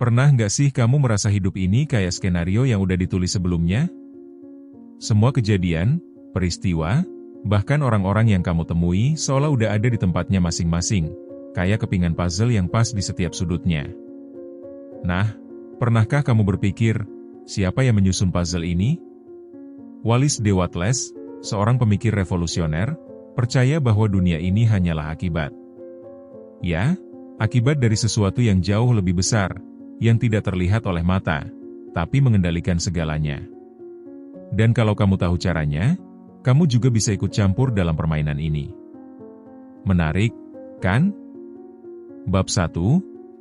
Pernah nggak sih kamu merasa hidup ini kayak skenario yang udah ditulis sebelumnya? Semua kejadian, peristiwa, bahkan orang-orang yang kamu temui seolah udah ada di tempatnya masing-masing, kayak kepingan puzzle yang pas di setiap sudutnya. Nah, pernahkah kamu berpikir, siapa yang menyusun puzzle ini? Wallace D. Wattles, seorang pemikir revolusioner, percaya bahwa dunia ini hanyalah akibat. Ya, akibat dari sesuatu yang jauh lebih besar, yang tidak terlihat oleh mata, tapi mengendalikan segalanya. Dan kalau kamu tahu caranya, kamu juga bisa ikut campur dalam permainan ini. Menarik, kan? Bab 1,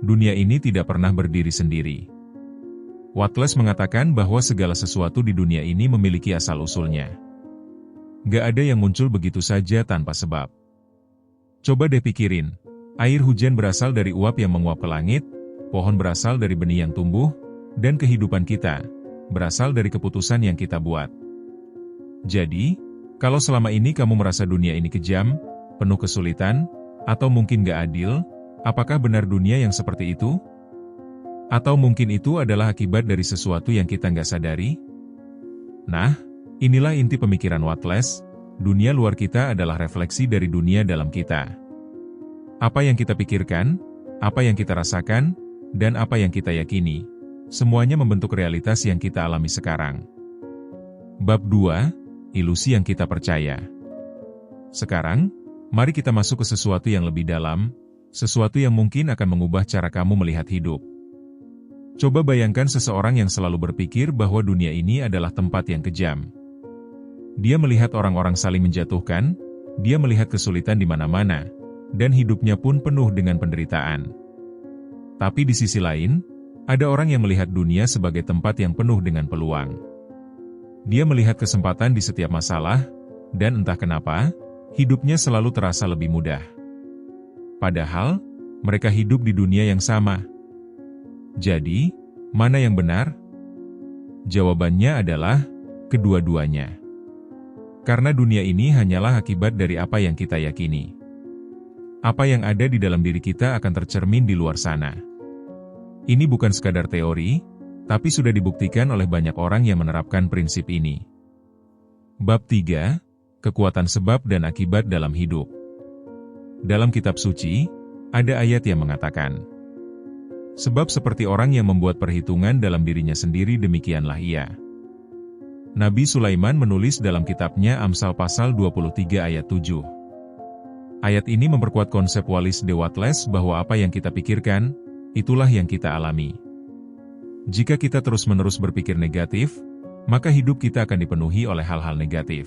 dunia ini tidak pernah berdiri sendiri. Wattles mengatakan bahwa segala sesuatu di dunia ini memiliki asal-usulnya. Gak ada yang muncul begitu saja tanpa sebab. Coba deh pikirin, air hujan berasal dari uap yang menguap ke langit, pohon berasal dari benih yang tumbuh, dan kehidupan kita berasal dari keputusan yang kita buat. Jadi, kalau selama ini kamu merasa dunia ini kejam, penuh kesulitan, atau mungkin gak adil, apakah benar dunia yang seperti itu? Atau mungkin itu adalah akibat dari sesuatu yang kita nggak sadari? Nah, inilah inti pemikiran Wattles, dunia luar kita adalah refleksi dari dunia dalam kita. Apa yang kita pikirkan, apa yang kita rasakan, dan apa yang kita yakini, semuanya membentuk realitas yang kita alami sekarang. Bab 2, ilusi yang kita percaya. Sekarang, mari kita masuk ke sesuatu yang lebih dalam, sesuatu yang mungkin akan mengubah cara kamu melihat hidup. Coba bayangkan seseorang yang selalu berpikir bahwa dunia ini adalah tempat yang kejam. Dia melihat orang-orang saling menjatuhkan, dia melihat kesulitan di mana-mana, dan hidupnya pun penuh dengan penderitaan. Tapi di sisi lain, ada orang yang melihat dunia sebagai tempat yang penuh dengan peluang. Dia melihat kesempatan di setiap masalah, dan entah kenapa, hidupnya selalu terasa lebih mudah. Padahal, mereka hidup di dunia yang sama. Jadi, mana yang benar? Jawabannya adalah kedua-duanya. Karena dunia ini hanyalah akibat dari apa yang kita yakini. Apa yang ada di dalam diri kita akan tercermin di luar sana. Ini bukan sekadar teori, tapi sudah dibuktikan oleh banyak orang yang menerapkan prinsip ini. Bab 3, kekuatan sebab dan akibat dalam hidup. Dalam kitab suci, ada ayat yang mengatakan, sebab seperti orang yang membuat perhitungan dalam dirinya sendiri demikianlah ia. Nabi Sulaiman menulis dalam kitabnya Amsal pasal 23 ayat 7. Ayat ini memperkuat konsep Wallace D. Wattles bahwa apa yang kita pikirkan, itulah yang kita alami. Jika kita terus-menerus berpikir negatif, maka hidup kita akan dipenuhi oleh hal-hal negatif.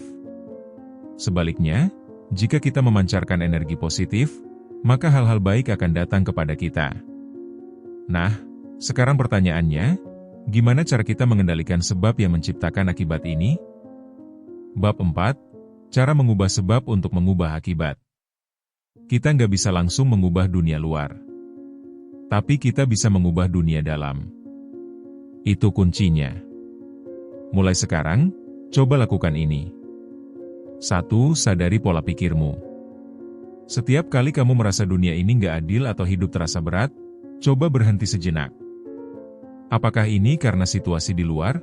Sebaliknya, jika kita memancarkan energi positif, maka hal-hal baik akan datang kepada kita. Nah, sekarang pertanyaannya, gimana cara kita mengendalikan sebab yang menciptakan akibat ini? Bab 4, cara mengubah sebab untuk mengubah akibat. Kita nggak bisa langsung mengubah dunia luar. Tapi kita bisa mengubah dunia dalam. Itu kuncinya. Mulai sekarang, coba lakukan ini. 1. Sadari pola pikirmu. Setiap kali kamu merasa dunia ini nggak adil atau hidup terasa berat, coba berhenti sejenak. Apakah ini karena situasi di luar?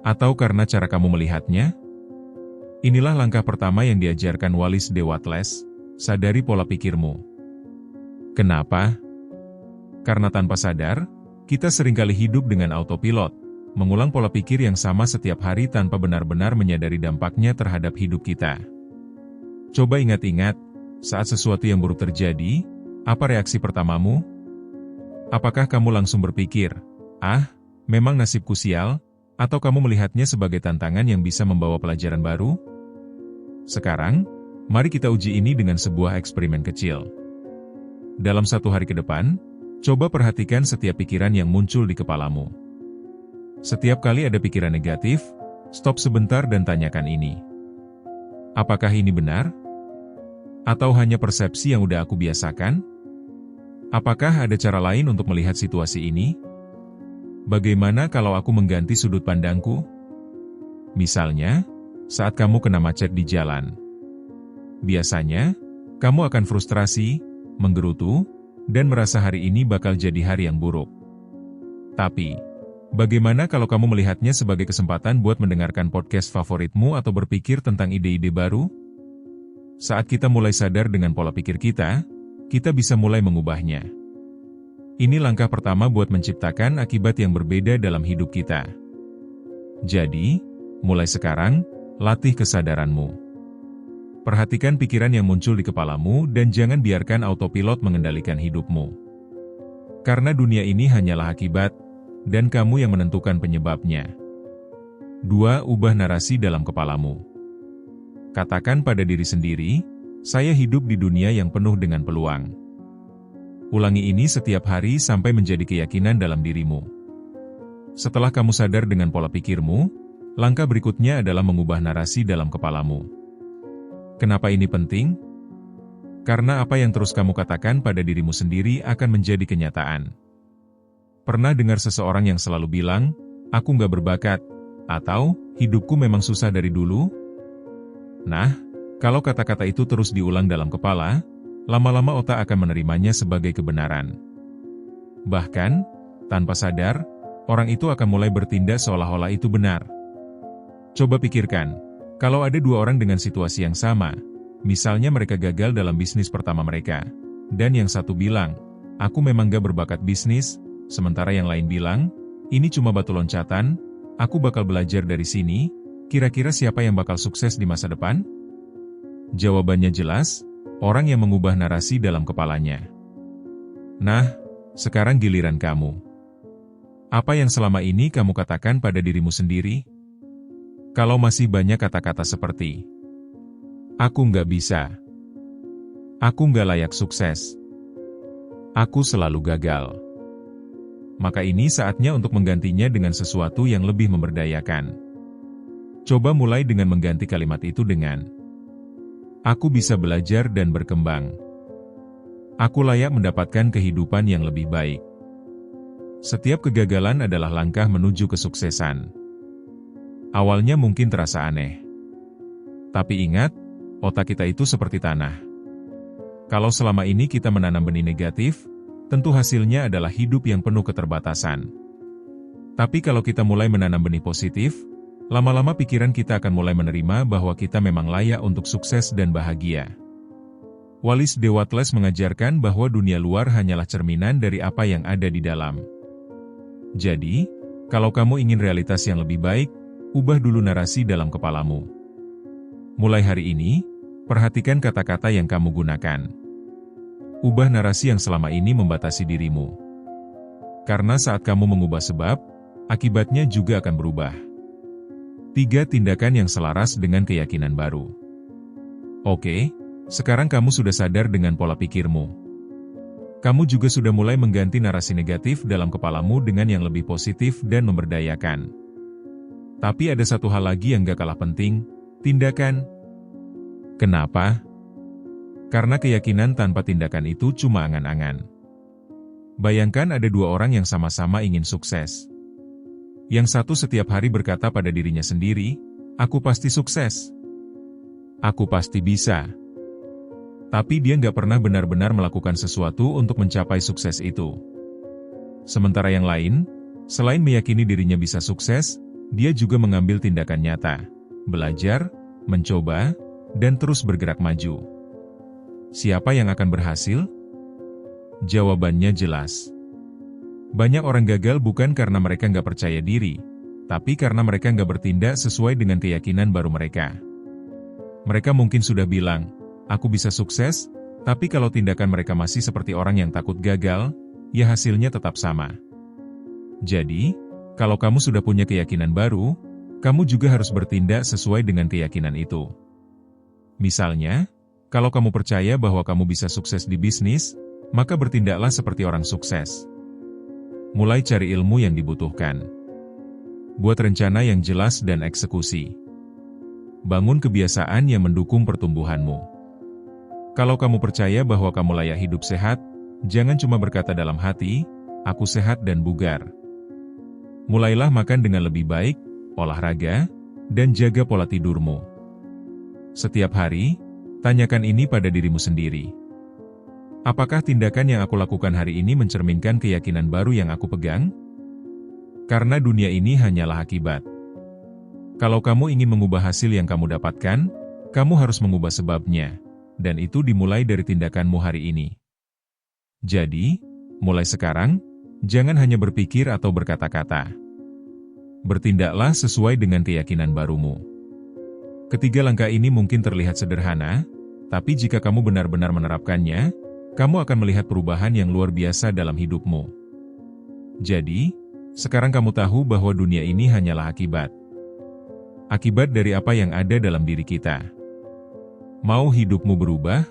Atau karena cara kamu melihatnya? Inilah langkah pertama yang diajarkan Wallace D. Wattles, sadari pola pikirmu. Kenapa? Karena tanpa sadar, kita seringkali hidup dengan autopilot, mengulang pola pikir yang sama setiap hari tanpa benar-benar menyadari dampaknya terhadap hidup kita. Coba ingat-ingat, saat sesuatu yang buruk terjadi, apa reaksi pertamamu? Apakah kamu langsung berpikir, memang nasibku sial, atau kamu melihatnya sebagai tantangan yang bisa membawa pelajaran baru? Sekarang, mari kita uji ini dengan sebuah eksperimen kecil. Dalam 1 hari ke depan, coba perhatikan setiap pikiran yang muncul di kepalamu. Setiap kali ada pikiran negatif, stop sebentar dan tanyakan ini. Apakah ini benar? Atau hanya persepsi yang udah aku biasakan? Apakah ada cara lain untuk melihat situasi ini? Bagaimana kalau aku mengganti sudut pandangku? Misalnya, saat kamu kena macet di jalan. Biasanya, kamu akan frustrasi, menggerutu, dan merasa hari ini bakal jadi hari yang buruk. Tapi, bagaimana kalau kamu melihatnya sebagai kesempatan buat mendengarkan podcast favoritmu atau berpikir tentang ide-ide baru? Saat kita mulai sadar dengan pola pikir kita bisa mulai mengubahnya. Ini langkah pertama buat menciptakan akibat yang berbeda dalam hidup kita. Jadi, mulai sekarang, latih kesadaranmu. Perhatikan pikiran yang muncul di kepalamu dan jangan biarkan autopilot mengendalikan hidupmu. Karena dunia ini hanyalah akibat, dan kamu yang menentukan penyebabnya. 2. Ubah narasi dalam kepalamu. Katakan pada diri sendiri, saya hidup di dunia yang penuh dengan peluang. Ulangi ini setiap hari sampai menjadi keyakinan dalam dirimu. Setelah kamu sadar dengan pola pikirmu, langkah berikutnya adalah mengubah narasi dalam kepalamu. Kenapa ini penting? Karena apa yang terus kamu katakan pada dirimu sendiri akan menjadi kenyataan. Pernah dengar seseorang yang selalu bilang, aku nggak berbakat, atau, hidupku memang susah dari dulu? Nah, kalau kata-kata itu terus diulang dalam kepala, lama-lama otak akan menerimanya sebagai kebenaran. Bahkan, tanpa sadar, orang itu akan mulai bertindak seolah-olah itu benar. Coba pikirkan, kalau ada dua orang dengan situasi yang sama, misalnya mereka gagal dalam bisnis pertama mereka, dan yang satu bilang, aku memang gak berbakat bisnis, sementara yang lain bilang, ini cuma batu loncatan, aku bakal belajar dari sini, kira-kira siapa yang bakal sukses di masa depan? Jawabannya jelas, orang yang mengubah narasi dalam kepalanya. Nah, sekarang giliran kamu. Apa yang selama ini kamu katakan pada dirimu sendiri? Kalau masih banyak kata-kata seperti, aku nggak bisa, aku nggak layak sukses, aku selalu gagal, maka ini saatnya untuk menggantinya dengan sesuatu yang lebih memberdayakan. Coba mulai dengan mengganti kalimat itu dengan, aku bisa belajar dan berkembang. Aku layak mendapatkan kehidupan yang lebih baik. Setiap kegagalan adalah langkah menuju kesuksesan. Awalnya mungkin terasa aneh. Tapi ingat, otak kita itu seperti tanah. Kalau selama ini kita menanam benih negatif, tentu hasilnya adalah hidup yang penuh keterbatasan. Tapi kalau kita mulai menanam benih positif, lama-lama pikiran kita akan mulai menerima bahwa kita memang layak untuk sukses dan bahagia. Wallace D. Wattles mengajarkan bahwa dunia luar hanyalah cerminan dari apa yang ada di dalam. Jadi, kalau kamu ingin realitas yang lebih baik, ubah dulu narasi dalam kepalamu. Mulai hari ini, perhatikan kata-kata yang kamu gunakan. Ubah narasi yang selama ini membatasi dirimu. Karena saat kamu mengubah sebab, akibatnya juga akan berubah. 3. Tindakan yang selaras dengan keyakinan baru. Oke, sekarang kamu sudah sadar dengan pola pikirmu. Kamu juga sudah mulai mengganti narasi negatif dalam kepalamu dengan yang lebih positif dan memberdayakan. Tapi ada satu hal lagi yang gak kalah penting, tindakan. Kenapa? Karena keyakinan tanpa tindakan itu cuma angan-angan. Bayangkan ada dua orang yang sama-sama ingin sukses. Yang satu setiap hari berkata pada dirinya sendiri, aku pasti sukses. Aku pasti bisa. Tapi dia gak pernah benar-benar melakukan sesuatu untuk mencapai sukses itu. Sementara yang lain, selain meyakini dirinya bisa sukses, dia juga mengambil tindakan nyata, belajar, mencoba, dan terus bergerak maju. Siapa yang akan berhasil? Jawabannya jelas. Banyak orang gagal bukan karena mereka nggak percaya diri, tapi karena mereka nggak bertindak sesuai dengan keyakinan baru mereka. Mereka mungkin sudah bilang, aku bisa sukses, tapi kalau tindakan mereka masih seperti orang yang takut gagal, ya hasilnya tetap sama. Jadi, kalau kamu sudah punya keyakinan baru, kamu juga harus bertindak sesuai dengan keyakinan itu. Misalnya, kalau kamu percaya bahwa kamu bisa sukses di bisnis, maka bertindaklah seperti orang sukses. Mulai cari ilmu yang dibutuhkan. Buat rencana yang jelas dan eksekusi. Bangun kebiasaan yang mendukung pertumbuhanmu. Kalau kamu percaya bahwa kamu layak hidup sehat, jangan cuma berkata dalam hati, aku sehat dan bugar. Mulailah makan dengan lebih baik, olahraga, dan jaga pola tidurmu. Setiap hari, tanyakan ini pada dirimu sendiri. Apakah tindakan yang aku lakukan hari ini mencerminkan keyakinan baru yang aku pegang? Karena dunia ini hanyalah akibat. Kalau kamu ingin mengubah hasil yang kamu dapatkan, kamu harus mengubah sebabnya, dan itu dimulai dari tindakanmu hari ini. Jadi, mulai sekarang, jangan hanya berpikir atau berkata-kata. Bertindaklah sesuai dengan keyakinan barumu. Ketiga langkah ini mungkin terlihat sederhana, tapi jika kamu benar-benar menerapkannya, kamu akan melihat perubahan yang luar biasa dalam hidupmu. Jadi, sekarang kamu tahu bahwa dunia ini hanyalah akibat. Akibat dari apa yang ada dalam diri kita. Mau hidupmu berubah?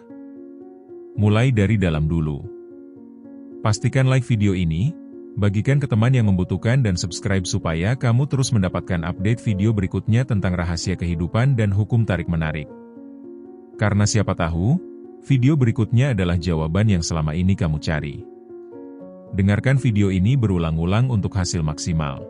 Mulai dari dalam dulu. Pastikan like video ini, bagikan ke teman yang membutuhkan dan subscribe supaya kamu terus mendapatkan update video berikutnya tentang rahasia kehidupan dan hukum tarik-menarik. Karena siapa tahu, video berikutnya adalah jawaban yang selama ini kamu cari. Dengarkan video ini berulang-ulang untuk hasil maksimal.